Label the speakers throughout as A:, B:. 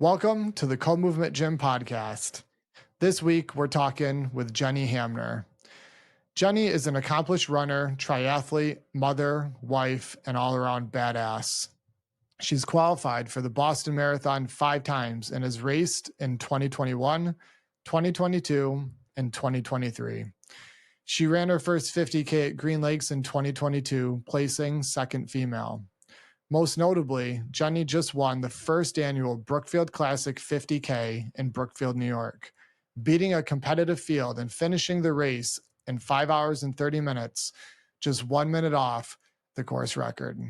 A: Welcome to the Co-Movement Gym podcast. This week, we're talking with Jenny Hanmer. Jenny is an accomplished runner, triathlete, mother, wife, and all-around badass. She's qualified for the Boston Marathon 5 times and has raced in 2021, 2022, and 2023. She ran her first 50K at Green Lakes in 2022, placing second female. Most notably, Jenny just won the first annual Brookfield Classic 50K in Brookfield, New York, beating a competitive field and finishing the race in 5 hours and 30 minutes, just 1 minute off the course record.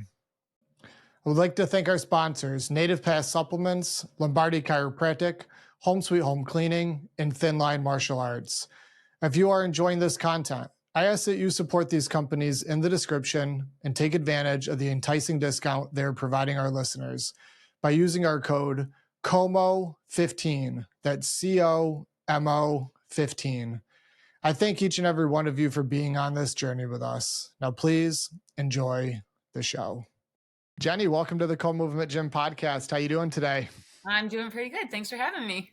A: I would like to thank our sponsors, Native Pass Supplements, Lombardi Chiropractic, Home Sweet Home Cleaning, and Thin Line Martial Arts. If you are enjoying this content, I ask that you support these companies in the description and take advantage of the enticing discount they're providing our listeners by using our code COMO15. That's COMO 15. I thank each and every one of you for being on this journey with us. Now, please enjoy the show. Jenny, welcome to the Co-Movement Gym podcast. How you doing today?
B: I'm doing pretty good. Thanks for having me.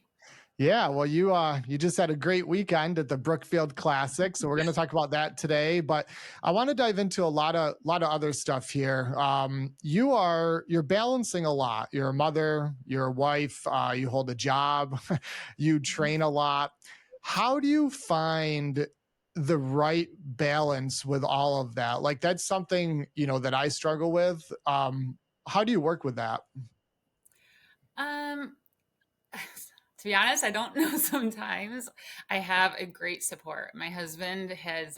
A: Yeah, well, you just had a great weekend at the Brookfield Classic, so we're going to talk about that today. But I want to dive into a lot of other stuff here. You're balancing a lot. You're a mother, you're a wife, you hold a job, you train a lot. How do you find the right balance with all of that? Like that's something that I struggle with. How do you work with that?
B: To be honest, I don't know sometimes. I have a great support. My husband has,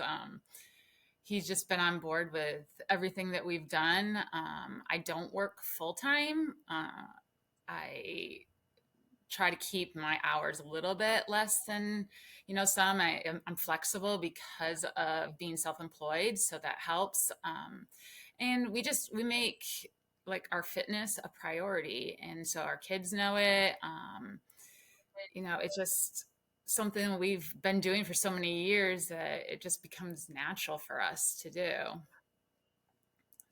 B: he's just been on board with everything that we've done. I don't work full time. I try to keep my hours a little bit less than, some. I'm flexible because of being self-employed, so that helps. And we make like our fitness a priority, and so our kids know it. It's just something we've been doing for so many years that it just becomes natural for us to do.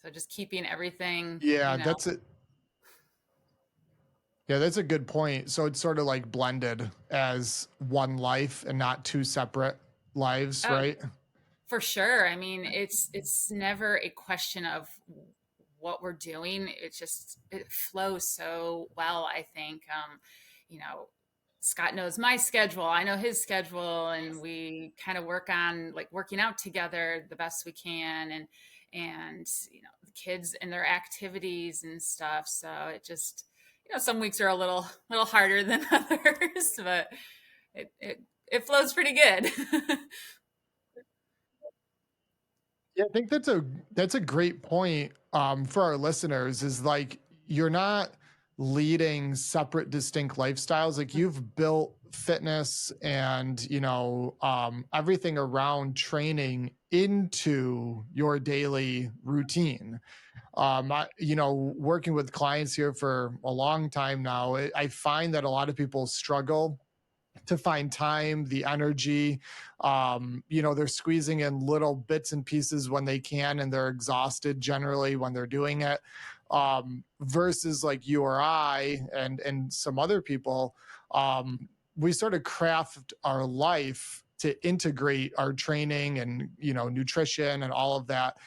B: So just keeping everything,
A: Yeah, that's it. Yeah, that's a good point. So it's sort of like blended as one life and not two separate lives,
B: Oh,
A: right?
B: for sure. I mean, it's never a question of what we're doing. It flows so well, I think. You know, Scott knows my schedule. I know his schedule, and we kind of work on like working out together the best we can, and the kids and their activities and stuff. So it just some weeks are a little harder than others, but it flows pretty good.
A: Yeah, I think that's a great point for our listeners is like you're not leading separate distinct lifestyles. Like you've built fitness and everything around training into your daily routine. Working with clients here for a long time now, I find that a lot of people struggle to find time, the energy. They're squeezing in little bits and pieces when they can, and they're exhausted generally when they're doing it. Versus like you or I and some other people, we sort of craft our life to integrate our training and nutrition and all of that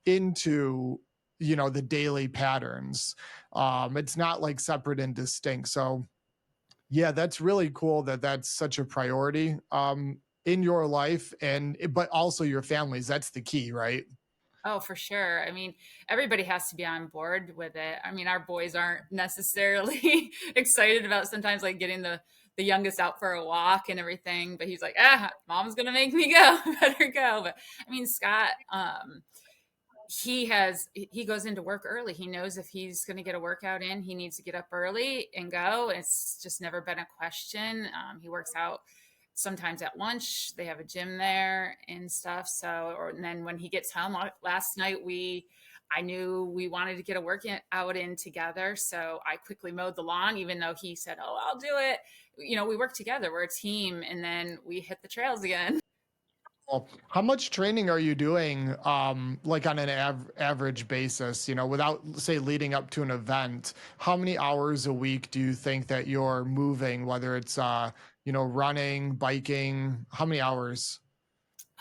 A: into the daily patterns. It's not like separate and distinct. So yeah, that's really cool that that's such a priority in your life but also your families. That's the key, right?
B: Oh, for sure. I mean, everybody has to be on board with it. I mean, our boys aren't necessarily excited about sometimes like getting the youngest out for a walk and everything, but he's like, mom's gonna make me go. Better go. But I mean, Scott, he goes into work early. He knows if he's going to get a workout in, he needs to get up early and go. It's just never been a question. He works out sometimes at lunch. They have a gym there and stuff. And then when he gets home last night, I knew we wanted to get a workout in together. So I quickly mowed the lawn, even though he said, "Oh, I'll do it." We work together. We're a team. And then we hit the trails again.
A: Well, how much training are you doing, like on an average basis, without say leading up to an event? How many hours a week do you think that you're moving, whether it's, running, biking, how many hours?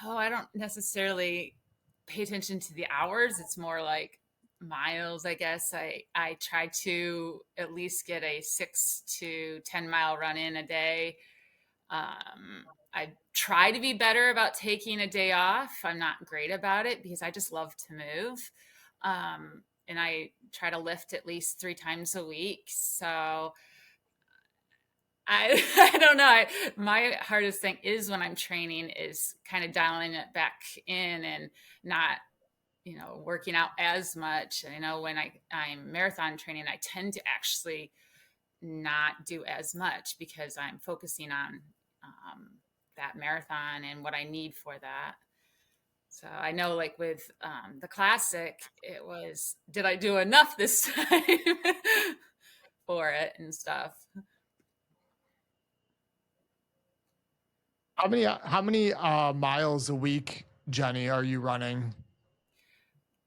B: Oh, I don't necessarily pay attention to the hours. It's more like miles, I guess. I try to at least get a 6 to 10 mile run in a day. I try to be better about taking a day off. I'm not great about it because I just love to move. And I try to lift at least 3 times a week. So I I don't know. My hardest thing is when I'm training is kind of dialing it back in and not, working out as much. And I know when I'm marathon training, I tend to actually not do as much because I'm focusing on that marathon and what I need for that. So I know, like with the classic, it was, did I do enough this time for it and stuff?
A: How many miles a week, Jenny, are you running?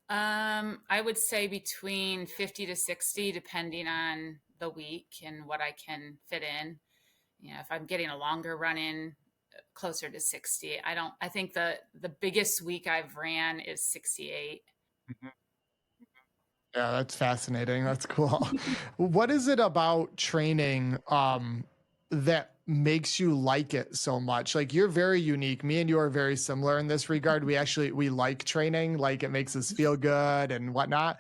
B: I would say between 50 to 60, depending on the week and what I can fit in. If I'm getting a longer run in, closer to 60. I think the biggest week I've ran is 68.
A: Yeah, that's fascinating. That's cool. What is it about training that makes you like it so much? Like you're very unique. Me and you are very similar in this regard. We like training, like it makes us feel good and whatnot.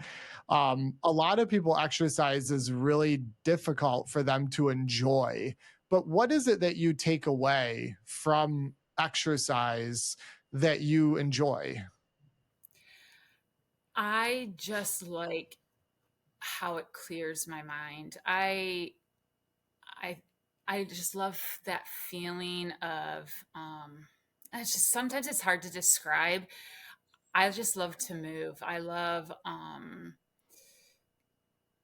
A: A lot of people exercise is really difficult for them to enjoy. But what is it that you take away from exercise that you enjoy?
B: I just like how it clears my mind. I I just love that feeling of it's just sometimes it's hard to describe. I just love to move. I love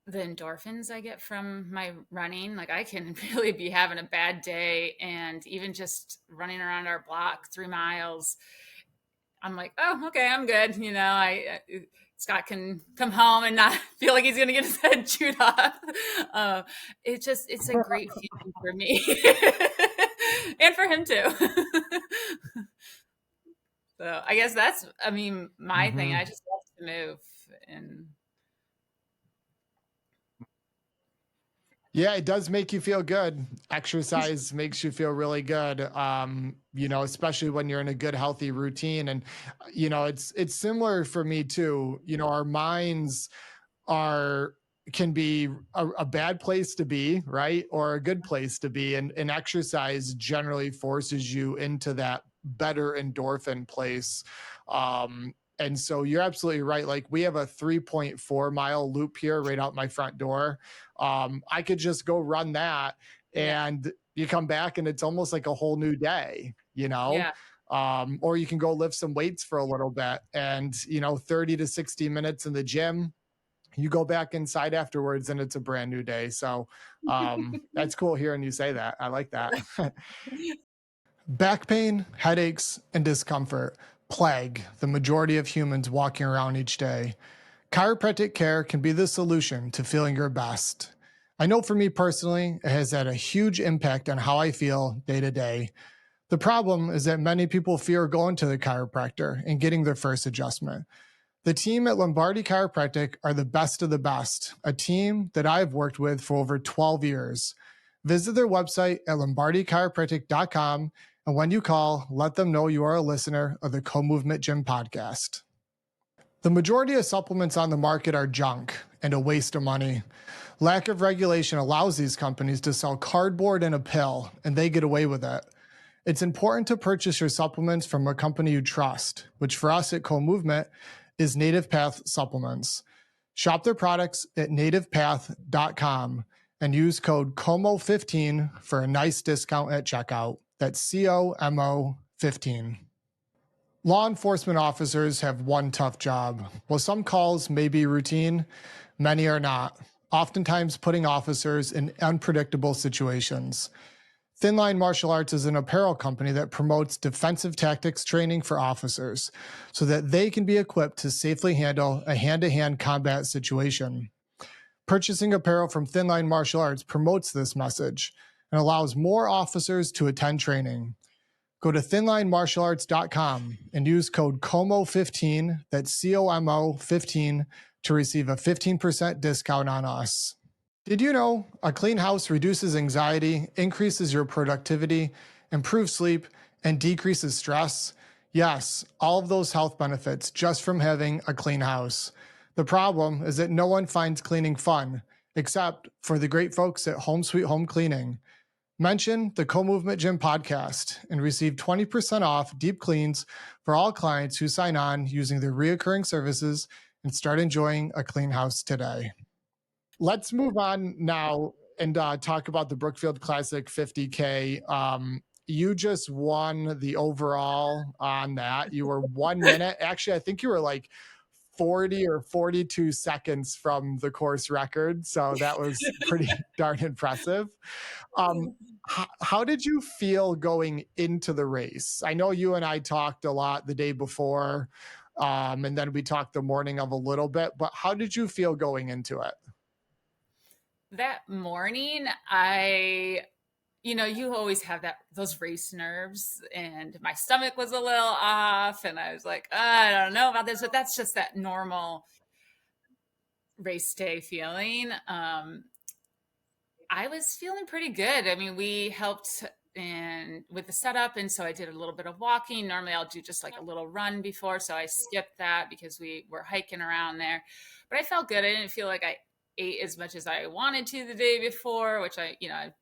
B: the endorphins I get from my running. Like I can really be having a bad day and even just running around our block 3 miles, I'm like, oh, okay, I'm good. Scott can come home and not feel like he's going to get his head chewed off. Uh, it's a great feeling for me and for him too. So I guess that's, I mean, my thing. I
A: Mhm.
B: just love to move and
A: Yeah, it does make you feel good. Exercise makes you feel really good. Especially when you're in a good, healthy routine. And, it's similar for me too. Our minds are can be a bad place to be, right? Or a good place to be. And exercise generally forces you into that better endorphin place. And so you're absolutely right. Like we have a 3.4 mile loop here right out my front door. I could just go run that
B: yeah,
A: and you come back and it's almost like a whole new day,
B: yeah.
A: or you can go lift some weights for a little bit and 30 to 60 minutes in the gym, you go back inside afterwards and it's a brand new day. So that's cool hearing you say that. I like that. Back pain, headaches, and discomfort plague the majority of humans walking around each day. Chiropractic care can be the solution to feeling your best. I know for me personally, it has had a huge impact on how I feel day to day. The problem is that many people fear going to the chiropractor and getting their first adjustment. The team at Lombardi Chiropractic are the best of the best, a team that I've worked with for over 12 years. Visit their website at lombardichiropractic.com, and when you call, let them know you are a listener of the Co-Movement Gym podcast. The majority of supplements on the market are junk and a waste of money. Lack of regulation allows these companies to sell cardboard and a pill, and they get away with it. It's important to purchase your supplements from a company you trust, which for us at Co-Movement is Native Path Supplements. Shop their products at nativepath.com and use code COMO15 for a nice discount at checkout. That's COMO 15. Law enforcement officers have one tough job. While some calls may be routine, many are not, oftentimes putting officers in unpredictable situations. Thin Line Martial Arts is an apparel company that promotes defensive tactics training for officers so that they can be equipped to safely handle a hand to hand combat situation. Purchasing apparel from Thin Line Martial Arts promotes this message and allows more officers to attend training. Go to thinlinemartialarts.com and use code COMO15, that's COMO 15, to receive a 15% discount on us. Did you know a clean house reduces anxiety, increases your productivity, improves sleep, and decreases stress? Yes, all of those health benefits just from having a clean house. The problem is that no one finds cleaning fun, except for the great folks at Home Sweet Home Cleaning. Mention the Co-Movement Gym podcast and receive 20% off deep cleans for all clients who sign on using their reoccurring services and start enjoying a clean house today. Let's move on now and talk about the Brookfield Classic 50K. You just won the overall on that. You were 1 minute. Actually, I think you were like 40 or 42 seconds from the course record. So that was pretty darn impressive. How did you feel going into the race? I know you and I talked a lot the day before, and then we talked the morning of a little bit, but how did you feel going into it?
B: That morning, you always have those race nerves, and my stomach was a little off, and I was like, I don't know about this, but that's just that normal race day feeling. I was feeling pretty good. I mean, we helped and with the setup, and so I did a little bit of walking. Normally I'll do just like a little run before, so I skipped that because we were hiking around there. But I felt good. I didn't feel like I ate as much as I wanted to the day before, which I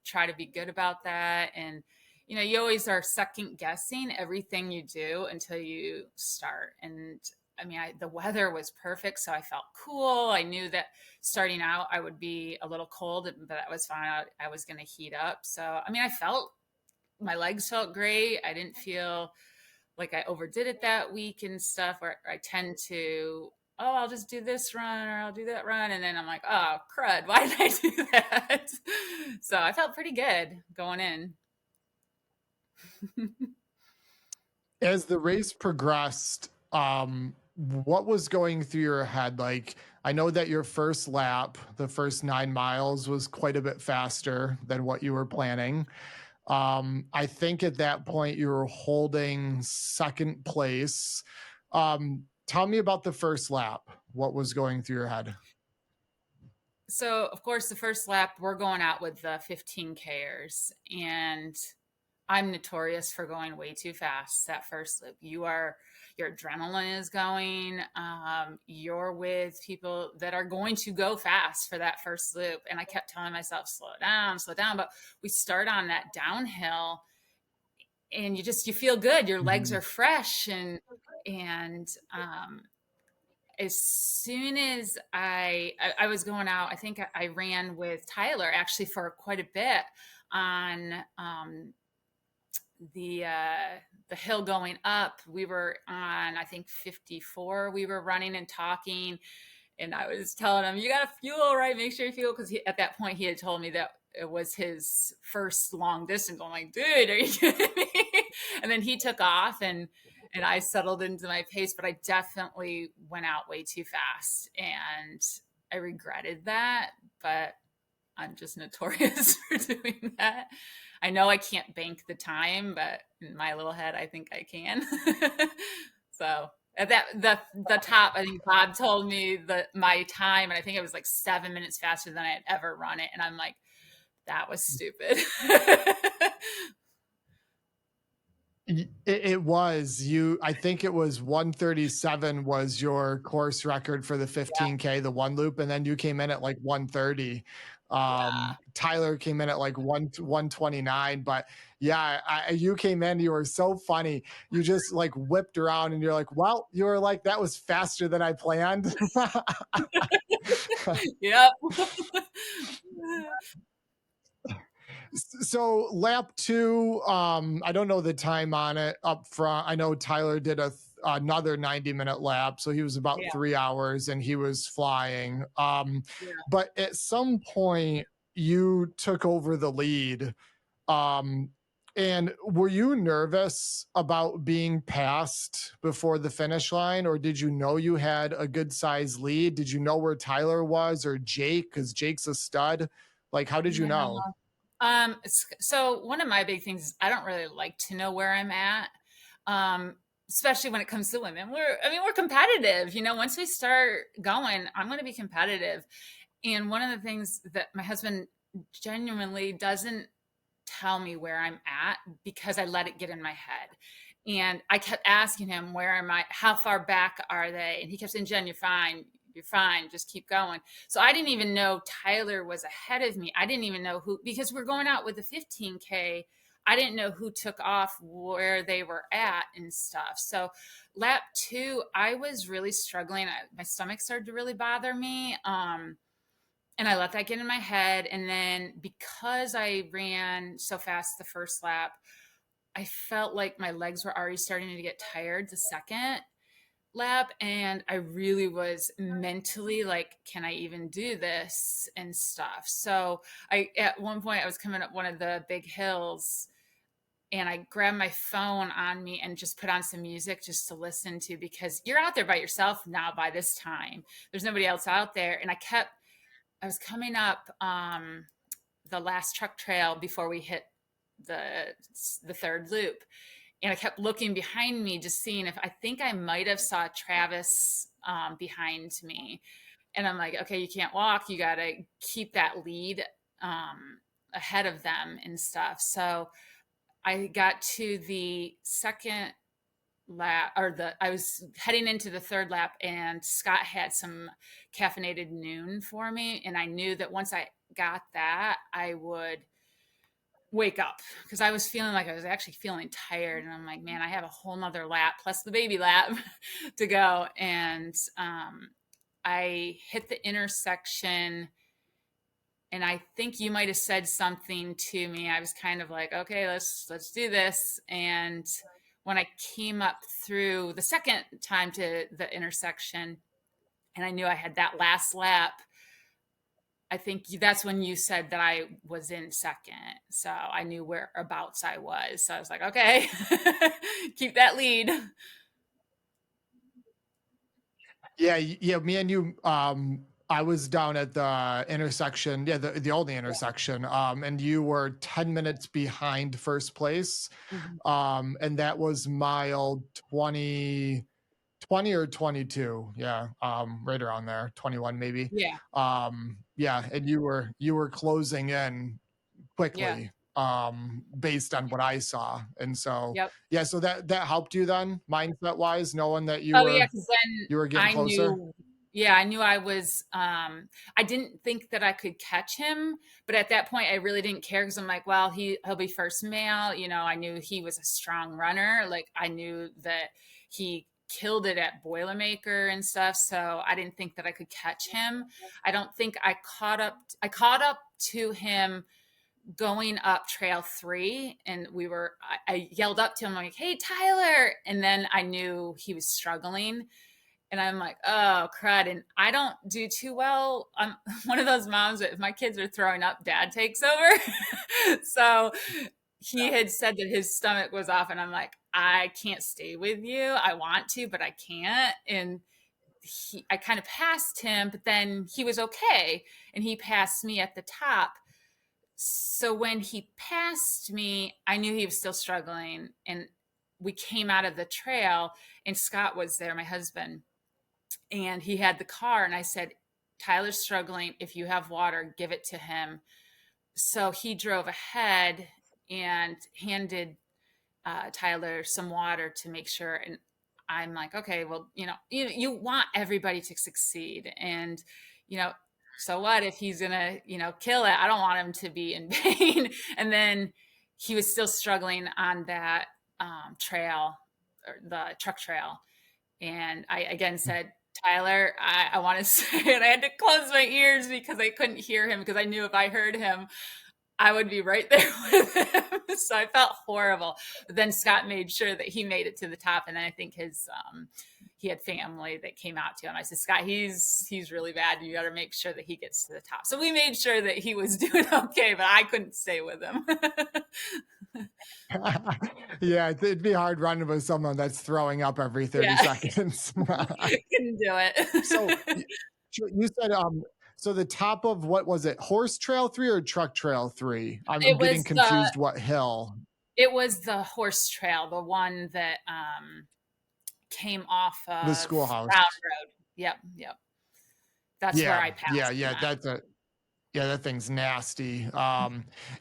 B: try to be good about that. And you always are second guessing everything you do until you start. And I mean, the weather was perfect, so I felt cool. I knew that starting out, I would be a little cold, but that was fine. I was going to heat up. So, I mean, my legs felt great. I didn't feel like I overdid it that week and stuff, where I tend to, oh, I'll just do this run or I'll do that run. And then I'm like, oh, crud, why did I do that? So I felt pretty good going in.
A: As the race progressed, what was going through your head? Like, I know that your first lap, the first 9 miles, was quite a bit faster than what you were planning. I think at that point you were holding second place. Tell me about the first lap. What was going through your head?
B: So, of course, the first lap, we're going out with the 15Kers, and I'm notorious for going way too fast that first loop. Your adrenaline is going. You're with people that are going to go fast for that first loop. And I kept telling myself, slow down, slow down. But we start on that downhill and you feel good. Your legs are fresh. And as soon as I was going out, I think I ran with Tyler actually for quite a bit on the hill going up. We were on, I think, 54. We were running and talking, and I was telling him, "You got to fuel, right? Make sure you fuel." Because at that point, he had told me that it was his first long distance. I'm like, dude, are you kidding me? And then he took off, and I settled into my pace, but I definitely went out way too fast, and I regretted that. But I'm just notorious for doing that. I know I can't bank the time, but in my little head, I think I can. So at the top, I think Bob told me my time, and I think it was like 7 minutes faster than I had ever run it, and I'm like, that was stupid.
A: It was you. I think it was 137 was your course record for the 15K, the one loop, and then you came in at like 130.
B: Yeah.
A: Tyler came in at like 129, but yeah, you came in. You were so funny. You just like whipped around, and you're like, well, you were like, that was faster than I planned.
B: Yep.
A: So lap two, I don't know the time on it up front. I know Tyler did another 90-minute lap, so he was about
B: Yeah.
A: 3 hours and he was flying.
B: Yeah.
A: But at some point you took over the lead. Um, and were you nervous about being passed before the finish line, or did you know you had a good size lead? Did you know where Tyler was or Jake? Because Jake's a stud. Like, how did you
B: Yeah.
A: know?
B: So one of my big things is I don't really like to know where I'm at. Um, Especially when it comes to women. We're competitive, once we start going, I'm going to be competitive. And one of the things that my husband genuinely doesn't tell me where I'm at because I let it get in my head. And I kept asking him, where am I? How far back are they? And he kept saying, Jen, you're fine. You're fine. Just keep going. So I didn't even know Tyler was ahead of me. I didn't even know who, because we're going out with the 15K. I didn't know who took off, where they were at and stuff. So lap 2, I was really struggling. My stomach started to really bother me. And I let that get in my head. And then because I ran so fast the first lap, I felt like my legs were already starting to get tired the second lap. And I really was mentally like, can I even do this and stuff? So at one point, I was coming up one of the big hills and I grabbed my phone on me and just put on some music just to listen to, because you're out there by yourself now by this time. There's nobody else out there. And I was coming up the last truck trail before we hit the third loop, and I kept looking behind me, just seeing if I think I might have saw Travis behind me, and I'm like, okay, you can't walk, you got to keep that lead ahead of them and stuff. So I got to the second lap, or I was heading into the third lap, and Scott had some caffeinated noon for me, and I knew that once I got that, I would wake up, because I was feeling like I was actually feeling tired, and I'm like, man, I have a whole nother lap plus the baby lap to go. And I hit the intersection, and I think you might have said something to me. I was kind of like, okay, let's do this. And when I came up through the second time to the intersection, and I knew I had that last lap, I think that's when you said that I was in second. So I knew whereabouts I was. So I was like, okay, keep that lead.
A: Yeah, me and you. I was down at the intersection, yeah, the only intersection, and you were 10 minutes behind first place,
B: Mhm.
A: and that was mile 20 or 22, yeah, right around there, 21 maybe.
B: Yeah.
A: Yeah, and you were closing in
B: Yeah.
A: quickly, based on what I saw, and so
B: Yep.
A: yeah, so that helped you then, mindset wise, knowing that you
B: Oh yeah,
A: were
B: because then
A: you were getting
B: I
A: closer.
B: knew, yeah, I knew I was I didn't think that I could catch him, but at that point I really didn't care, because I'm like, well, he'll be first male, I knew he was a strong runner. Like I knew that he killed it at Boilermaker and stuff, so I didn't think that I could catch him. I don't think I caught up to him going up trail 3, and I yelled up to him like, hey Tyler, and then I knew he was struggling, and I'm like, oh crud. And I don't do too well. I'm one of those moms that if my kids are throwing up, dad takes over. So he had said that his stomach was off, and I'm like, I can't stay with you, I want to, but I can't. And I kind of passed him, but then he was okay, and he passed me at the top. So when he passed me, I knew he was still struggling. And we came out of the trail, and Scott was there, my husband, and he had the car. And I said, Tyler's struggling. If you have water, give it to him. So he drove ahead and handed Tyler some water to make sure. And I'm like, okay, well, you want everybody to succeed. And, you know, so what if he's going to, kill it? I don't want him to be in pain. And then he was still struggling on that trail, or the truck trail. And I again said, Tyler, I want to say it. I had to close my ears because I couldn't hear him, because I knew if I heard him, I would be right there with him. So I felt horrible. But then Scott made sure that he made it to the top. And then I think he had family that came out to him. I said, Scott, he's really bad. You got to make sure that he gets to the top. So we made sure that he was doing okay, but I couldn't stay with him.
A: Yeah, it'd be hard running with someone that's throwing up every 30
B: Yeah,
A: seconds.
B: couldn't do
A: So
B: it.
A: you said, so the top of what was it, Horse Trail 3 or Truck Trail 3? I'm
B: It
A: getting
B: was the
A: confused what hill.
B: it was the horse trail, the one that came off
A: The
B: of
A: schoolhouse.
B: Brown Road. Yep, yep. That's where
A: Yeah,
B: I
A: yeah,
B: passed him
A: yeah.
B: at.
A: Yeah, that thing's nasty.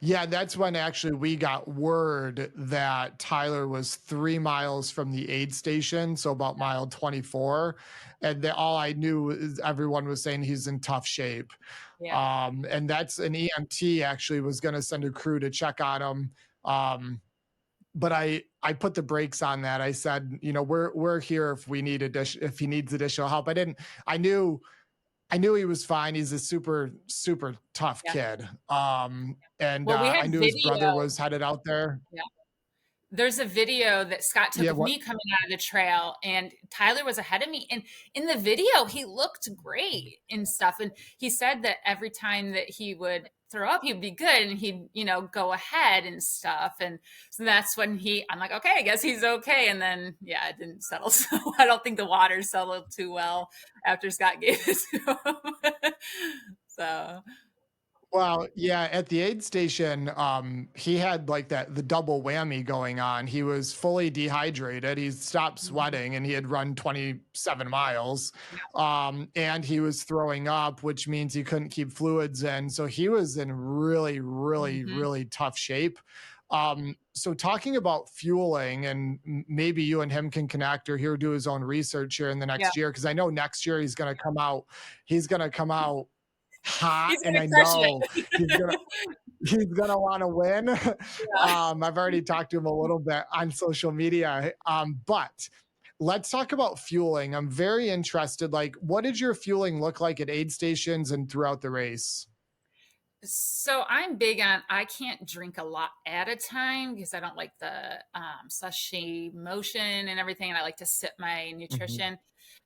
A: Yeah, that's when actually we got word that Tyler was 3 miles from the aid station, so about mile 24. And all I knew is everyone was saying he's in tough shape.
B: Yeah.
A: And that's an EMT actually was going to send a crew to check on him. But I put the brakes on that. I said, we're here if we need if he needs additional help. I knew he was fine. He's a super, super tough
B: Yeah.
A: kid. And
B: Well, we had
A: I knew his brother
B: video.
A: was headed out there.
B: Yeah. There's a video that Scott took
A: Yeah,
B: of
A: what?
B: me coming out of the trail, and Tyler was ahead of me. And in the video, he looked great and stuff. And he said that every time that he would throw up, he'd be good and he'd, go ahead and stuff. And so that's when I'm like, okay, I guess he's okay. And then, yeah, it didn't settle. So I don't think the water settled too well after Scott gave it to him. So,
A: Well, yeah, at the aid station, he had like the double whammy going on. He was fully dehydrated. He stopped
B: mhm.
A: sweating and he had run 27 miles. And he was throwing up, which means he couldn't keep fluids in. So he was in really, really,
B: Mhm.
A: really tough shape. So talking about fueling, and maybe you and him can connect, or he'll do his own research here in the
B: Yeah.
A: next year, because I know next year he's gonna come out hot,
B: He's
A: and
B: gonna
A: I
B: crush
A: know he's
B: it.
A: gonna he's gonna want to win.
B: Yeah.
A: I've already talked to him a little bit on social media. But let's talk about fueling. I'm very interested. Like, what did your fueling look like at aid stations and throughout the race?
B: So I'm big on I can't drink a lot at a time because I don't like the slushy motion and everything, and I like to sip my
A: Mhm.
B: nutrition.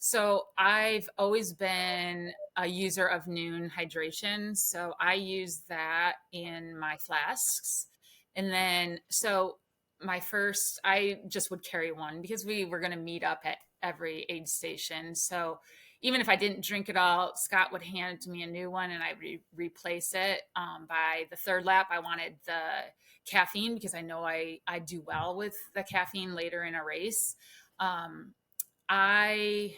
B: So I've always been a user of Noon hydration. So I use that in my flasks. And then I just would carry one because we were going to meet up at every aid station. So even if I didn't drink it all, Scott would hand me a new one and I replace it. By the third lap, I wanted the caffeine because I know I do well with the caffeine later in a race. Um, I,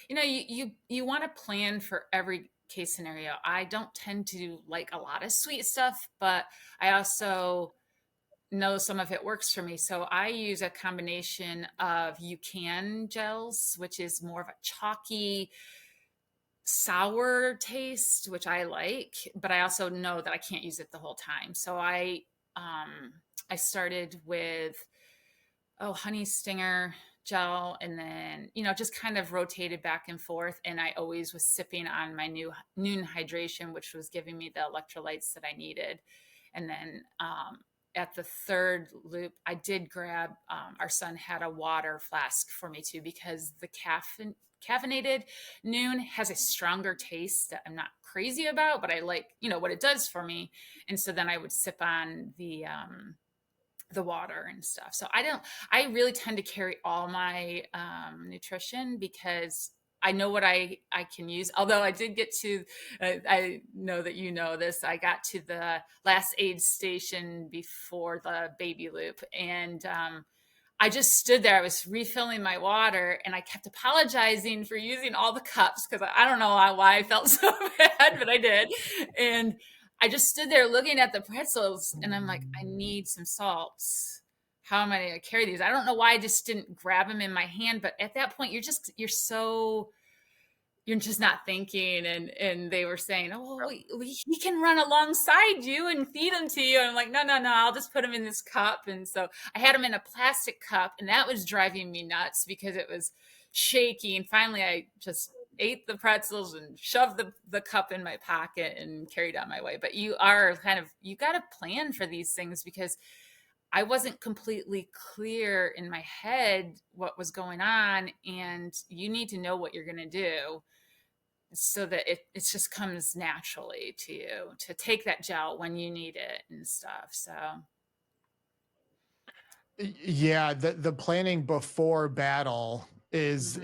B: you want to plan for every case scenario. I don't tend to like a lot of sweet stuff, but I also know some of it works for me. So I use a combination of UCAN gels, which is more of a chalky, sour taste, which I like, but I also know that I can't use it the whole time. So I started with honey stinger gel, and then just kind of rotated back and forth, and I always was sipping on my new Noon hydration, which was giving me the electrolytes that I needed. And then at the third loop, I did grab, our son had a water flask for me too, because the caffeinated Noon has a stronger taste that I'm not crazy about, but I like, what it does for me. And so then I would sip on the water and stuff. So I really tend to carry all my nutrition because I know what I can use. Although I did get to, I know that you know this, I got to the last aid station before the baby loop, and I just stood there. I was refilling my water and I kept apologizing for using all the cups because I don't know why I felt so bad, but I did. And I just stood there looking at the pretzels and I'm like, I need some salts. How am I going to carry these? I don't know why I just didn't grab them in my hand, but at that point, you're just not thinking. And they were saying, oh, he can run alongside you and feed them to you. And I'm like, no, I'll just put them in this cup. And so I had them in a plastic cup, and that was driving me nuts because it was shaky. And finally I just ate the pretzels and shoved the cup in my pocket and carried on my way. But you got to plan for these things because I wasn't completely clear in my head what was going on. And you need to know what you're going to do so that it just comes naturally to you to take that gel when you need it and stuff. So
A: Yeah, the planning before battle
B: mhm.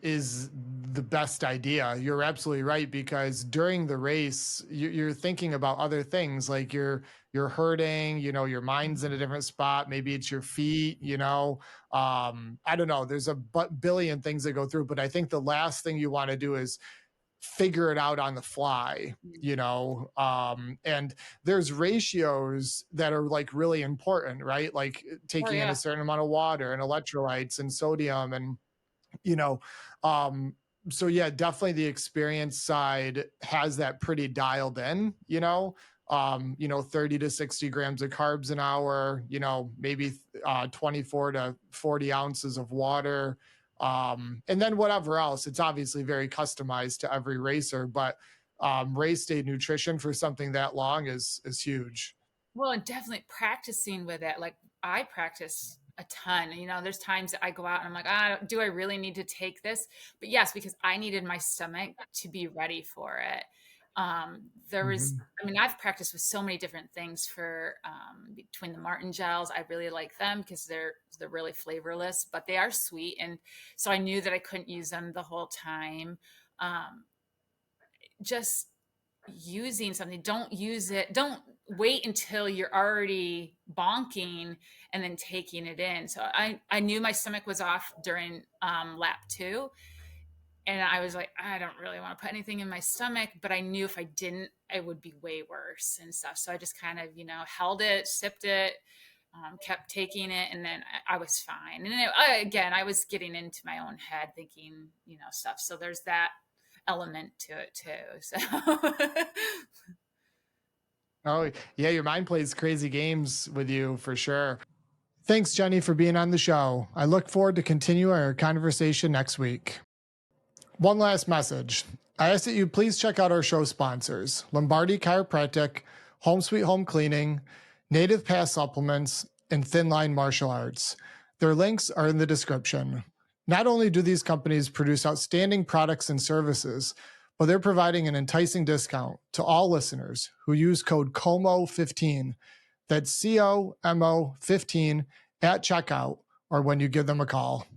A: is the best idea. You're absolutely right, because during the race you're thinking about other things, like you're hurting, you know, your mind's in a different spot, maybe it's your feet, you know. I don't know, there's a billion things that go through, but I think the last thing you want to do is figure it out on the fly, you know. And there's ratios that are like really important, right? Like
B: Oh
A: taking in a
B: yeah.
A: certain amount of water and electrolytes and sodium, and you know. um so yeah, definitely the experience side has that pretty dialed in, you know. 30 to 60 grams of carbs an hour, you know, maybe 24 to 40 ounces of water, and then whatever else. It's obviously very customized to every racer, but race day nutrition for something that long is huge.
B: Well, and definitely practicing with it. Like I practice a ton. You know, there's times that I go out and I'm like, do I really need to take this? But yes, because I needed my stomach to be ready for it. There was,
A: Mhm.
B: I mean, I've practiced with so many different things for between the Martin gels. I really like them because they're really flavorless, but they are sweet, and so I knew that I couldn't use them the whole time. Um, just using something, don't use it, don't wait until you're already bonking and then taking it in. So I knew my stomach was off during lap 2, and I was like, I don't really want to put anything in my stomach, but I knew if I didn't, it would be way worse and stuff. So I just kind of, held it, sipped it, kept taking it, and then I was fine. And then again, I was getting into my own head thinking, stuff. So there's that element to it too. So
A: Oh, yeah, your mind plays crazy games with you for sure. Thanks, Jenny, for being on the show. I look forward to continue our conversation next week. One last message. I ask that you please check out our show sponsors: Lombardi Chiropractic, Home Sweet Home Cleaning, Native Pass Supplements, and Thin Line Martial Arts. Their links are in the description. Not only do these companies produce outstanding products and services, but they're providing an enticing discount to all listeners who use code COMO15. That's COMO15 at checkout or when you give them a call.